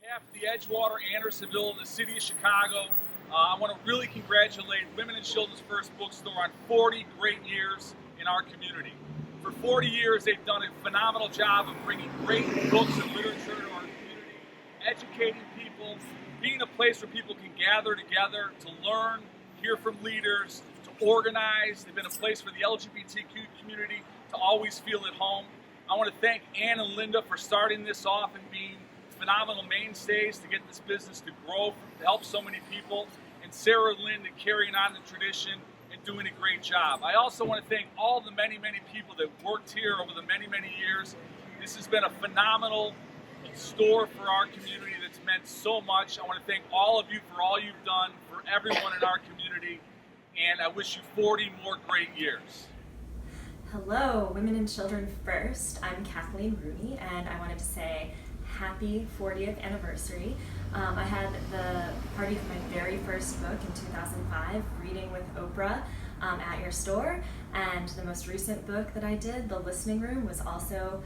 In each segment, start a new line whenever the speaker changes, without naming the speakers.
behalf of the Edgewater, Andersonville, and the city of Chicago, I want to really congratulate Women and Children's First Bookstore on 40 great years in our community. For 40 years, they've done a phenomenal job of bringing great books and literature to our community, educating people, being a place where people can gather together to learn, hear from leaders, to organize. They've been a place for the LGBTQ community to always feel at home. I want to thank Ann and Linda for starting this off and being phenomenal mainstays to get this business to grow, to help so many people, and Sarah and Lynn carrying on the tradition and doing a great job. I also want to thank all the many, many people that worked here over the many, many years. This has been a phenomenal store for our community that's meant so much. I want to thank all of you for all you've done for everyone in our community, and I wish you 40 more great years.
Hello, Women and Children First. I'm Kathleen Rooney, and I wanted to say happy 40th anniversary. I had the party for my very first book in 2005, Reading with Oprah, at your store, and the most recent book that I did, The Listening Room, was also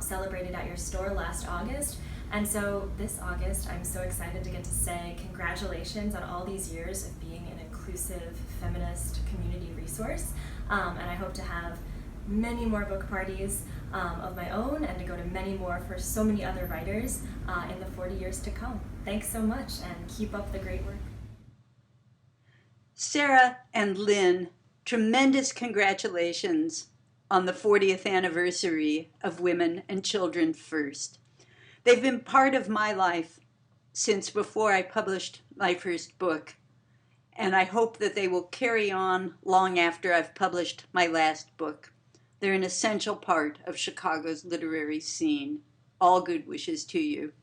celebrated at your store last August. And so this August, I'm so excited to get to say congratulations on all these years of being an inclusive feminist community resource, and I hope to have many more book parties of my own, and to go to many more for so many other writers in the 40 years to come. Thanks so much, and keep up the great work.
Sarah and Lynn, tremendous congratulations on the 40th anniversary of Women and Children First. They've been part of my life since before I published my first book, and I hope that they will carry on long after I've published my last book. They're an essential part of Chicago's literary scene. All good wishes to you.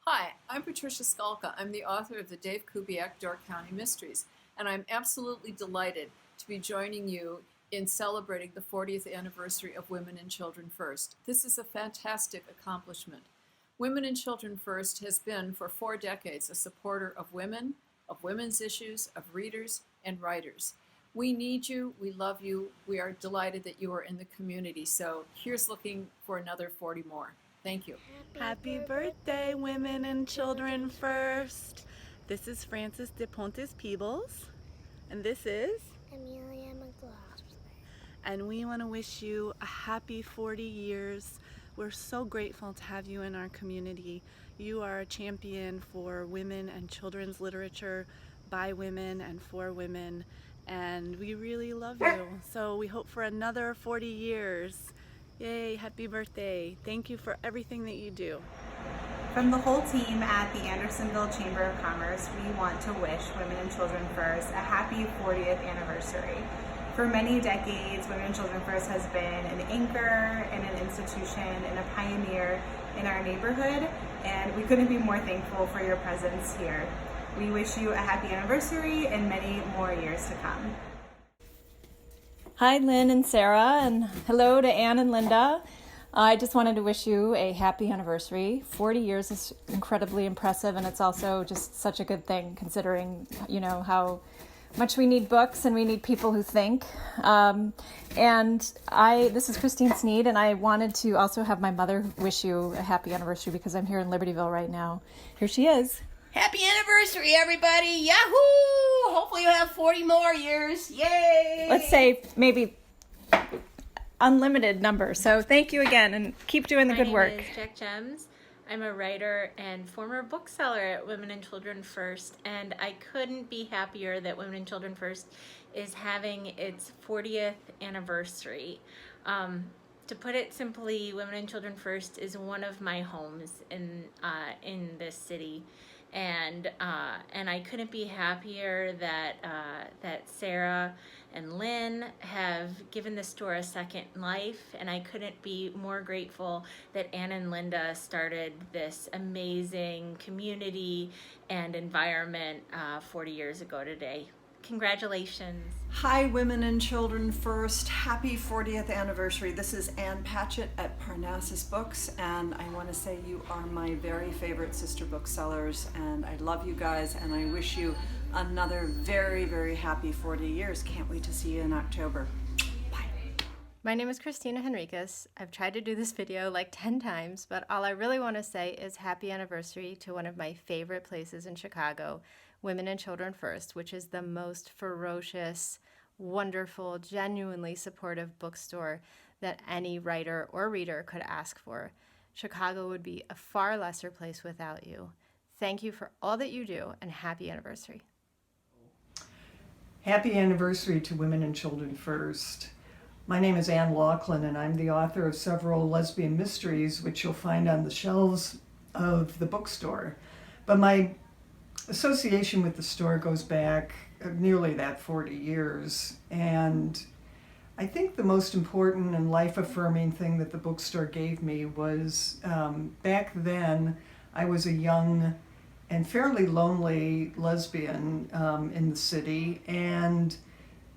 Hi, I'm Patricia Skalka. I'm the author of the Dave Kubiak Door County Mysteries, and I'm absolutely delighted to be joining you in celebrating the 40th anniversary of Women and Children First. This is a fantastic accomplishment. Women and Children First has been for 4 decades a supporter of women, of women's issues, of readers and writers. We need you, we love you, we are delighted that you are in the community. So here's looking for another 40 more. Thank you.
Happy birthday, Women and Children First. This is Frances de Pontes Peebles, and this is
Amelia McLaughlin.
And we want to wish you a happy 40 years. We're so grateful to have you in our community. You are a champion for women and children's literature by women and for women, and we really love you. So we hope for another 40 years. Yay, happy birthday. Thank you for everything that you do.
From the whole team at the Andersonville Chamber of Commerce, we want to wish Women and Children First a happy 40th anniversary. For many decades, Women and Children First has been an anchor and an institution and a pioneer in our neighborhood, and we couldn't be more thankful for your presence here. We wish you a happy anniversary and many more years to come.
Hi, Lynn and Sarah, and hello to Ann and Linda. I just wanted to wish you a happy anniversary. 40 years is incredibly impressive, and it's also just such a good thing considering, how much we need books and we need people who think. This is Christine Sneed, and I wanted to also have my mother wish you a happy anniversary because I'm here in Libertyville right now. Here she is.
Happy anniversary, everybody! Yahoo! Hopefully you'll have 40 more years. Yay!
Let's say maybe unlimited number. So thank you again, and keep doing the good work.
My name is Jack Gems. I'm a writer and former bookseller at Women and Children First, and I couldn't be happier that Women and Children First is having its 40th anniversary. To put it simply, Women and Children First is one of my homes in this city. And I couldn't be happier that Sarah and Lynn have given the store a second life, and I couldn't be more grateful that Ann and Linda started this amazing community and environment 40 years ago today. Congratulations.
Hi, Women and Children First. Happy 40th anniversary. This is Ann Patchett at Parnassus Books, and I want to say you are my very favorite sister booksellers, and I love you guys, and I wish you another very, very happy 40 years. Can't wait to see you in October. Bye.
My name is Christina Henriquez. I've tried to do this video like 10 times, but all I really want to say is happy anniversary to one of my favorite places in Chicago, Women and Children First, which is the most ferocious, wonderful, genuinely supportive bookstore that any writer or reader could ask for. Chicago would be a far lesser place without you. Thank you for all that you do, and happy anniversary.
Happy anniversary to Women and Children First. My name is Ann Laughlin, and I'm the author of several lesbian mysteries, which you'll find on the shelves of the bookstore. But my association with the store goes back nearly that 40 years, and I think the most important and life-affirming thing that the bookstore gave me was back then I was a young and fairly lonely lesbian in the city, and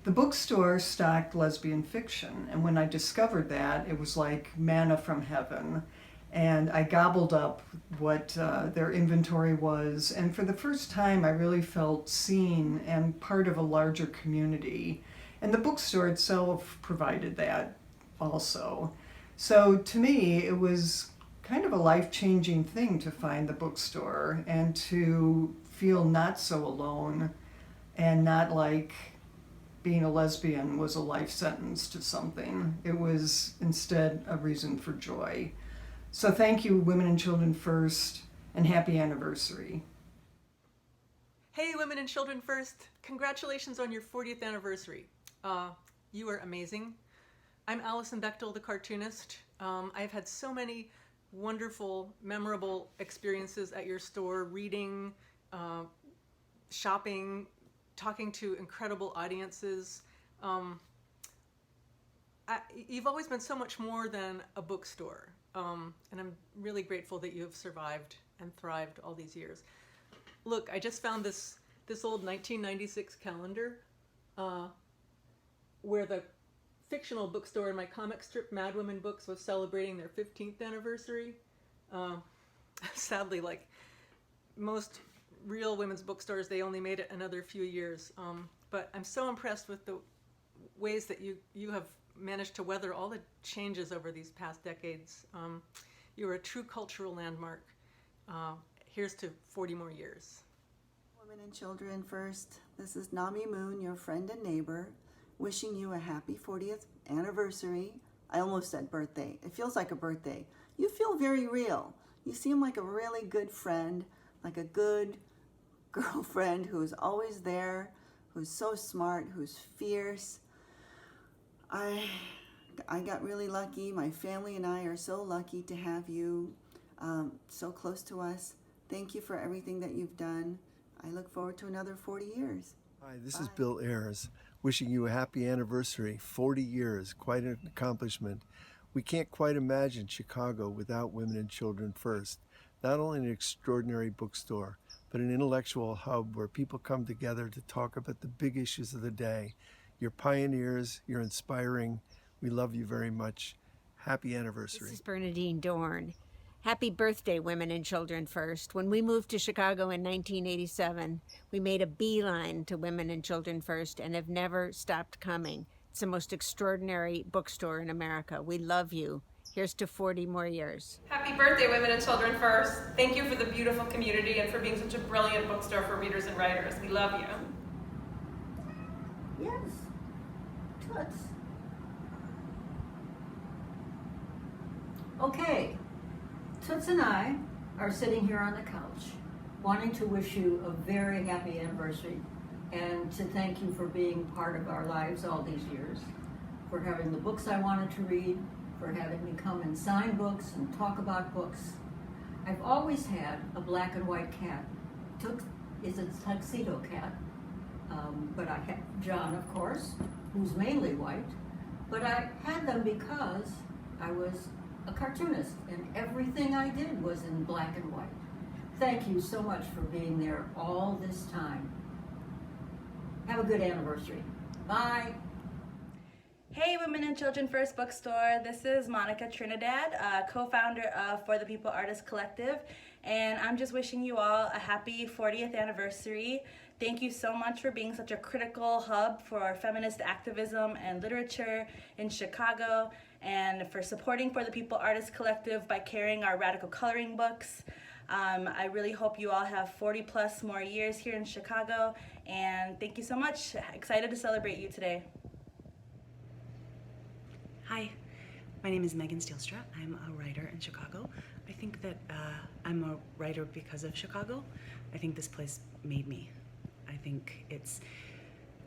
the bookstore stocked lesbian fiction, and when I discovered that, it was like manna from heaven. And I gobbled up what their inventory was, and for the first time I really felt seen and part of a larger community. And the bookstore itself provided that also. So to me, it was kind of a life-changing thing to find the bookstore and to feel not so alone and not like being a lesbian was a life sentence to something. It was instead a reason for joy. So thank you, Women and Children First, and happy anniversary.
Hey, Women and Children First. Congratulations on your 40th anniversary. You are amazing. I'm Allison Bechtel, the cartoonist. I've had so many wonderful, memorable experiences at your store, reading, shopping, talking to incredible audiences. You've always been so much more than a bookstore, and I'm really grateful that you have survived and thrived all these years. Look, I just found this old 1996 calendar where the fictional bookstore in my comic strip Mad Women Books was celebrating their 15th anniversary. Sadly, like most real women's bookstores, they only made it another few years. But I'm so impressed with the ways that you have managed to weather all the changes over these past decades. You're a true cultural landmark. Here's to 40 more years.
Women and Children First. This is Nami Moon, your friend and neighbor, wishing you a happy 40th anniversary. I almost said birthday. It feels like a birthday. You feel very real. You seem like a really good friend, like a good girlfriend who's always there, who's so smart, who's fierce. I got really lucky. My family and I are so lucky to have you so close to us. Thank you for everything that you've done. I look forward to another 40 years.
Hi, this is Bill Ayers, wishing you a happy anniversary. 40 years, quite an accomplishment. We can't quite imagine Chicago without Women and Children First. Not only an extraordinary bookstore, but an intellectual hub where people come together to talk about the big issues of the day. You're pioneers, you're inspiring. We love you very much. Happy anniversary.
This is Bernadine Dorn. Happy birthday, Women and Children First. When we moved to Chicago in 1987, we made a beeline to Women and Children First and have never stopped coming. It's the most extraordinary bookstore in America. We love you. Here's to 40 more years.
Happy birthday, Women and Children First. Thank you for the beautiful community and for being such a brilliant bookstore for readers and writers. We love you.
Yes. Toots. Okay. Toots and I are sitting here on the couch wanting to wish you a very happy anniversary and to thank you for being part of our lives all these years, for having the books I wanted to read, for having me come and sign books and talk about books. I've always had a black and white cat. Toots is a tuxedo cat, but I had John, of course, who's mainly white, but I had them because I was a cartoonist and everything I did was in black and white. Thank you so much for being there all this time. Have a good anniversary. Bye.
Hey Hey, Women and Children First Bookstore. This is Monica Trinidad, co-founder of For the People Artists Collective, and I'm just wishing you all a happy 40th anniversary. Thank you so much for being such a critical hub for feminist activism and literature in Chicago, and for supporting For the People Artists Collective by carrying our radical coloring books. I really hope you all have 40 plus more years here in Chicago, and thank you so much. Excited to celebrate you today.
Hi, my name is Megan Steelstra. I'm a writer in Chicago. I think that I'm a writer because of Chicago. I think this place made me. I think it's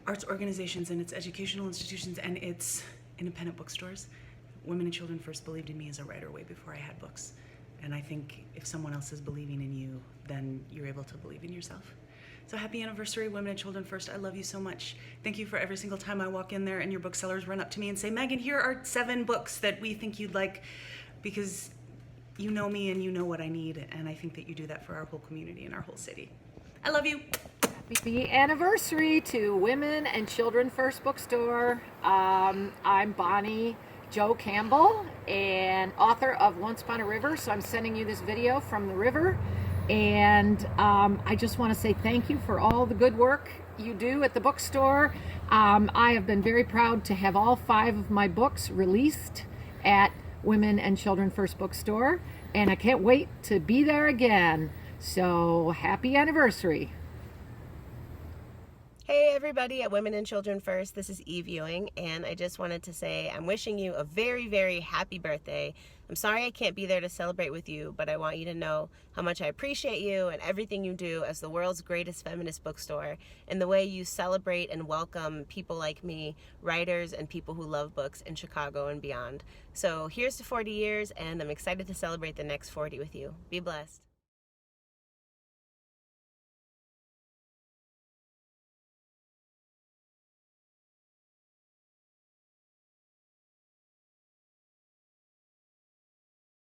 arts organizations and its educational institutions and its independent bookstores. Women and Children First believed in me as a writer way before I had books. And I think if someone else is believing in you, then you're able to believe in yourself. So happy anniversary, Women and Children First. I love you so much. Thank you for every single time I walk in there and your booksellers run up to me and say, Megan, here are 7 books that we think you'd like, because you know me and you know what I need. And I think that you do that for our whole community and our whole city. I love you.
Happy anniversary to Women and Children First Bookstore. I'm Bonnie Joe Campbell, and author of Once Upon a River, so I'm sending you this video from the river. And I just want to say thank you for all the good work you do at the bookstore. I have been very proud to have all 5 of my books released at Women and Children First Bookstore, and I can't wait to be there again. So happy anniversary.
Hey everybody at Women and Children First, this is Eve Ewing, and I just wanted to say I'm wishing you a very, very happy birthday. I'm sorry I can't be there to celebrate with you, but I want you to know how much I appreciate you and everything you do as the world's greatest feminist bookstore, and the way you celebrate and welcome people like me, writers and people who love books in Chicago and beyond. So here's to 40 years, and I'm excited to celebrate the next 40 with you. Be blessed.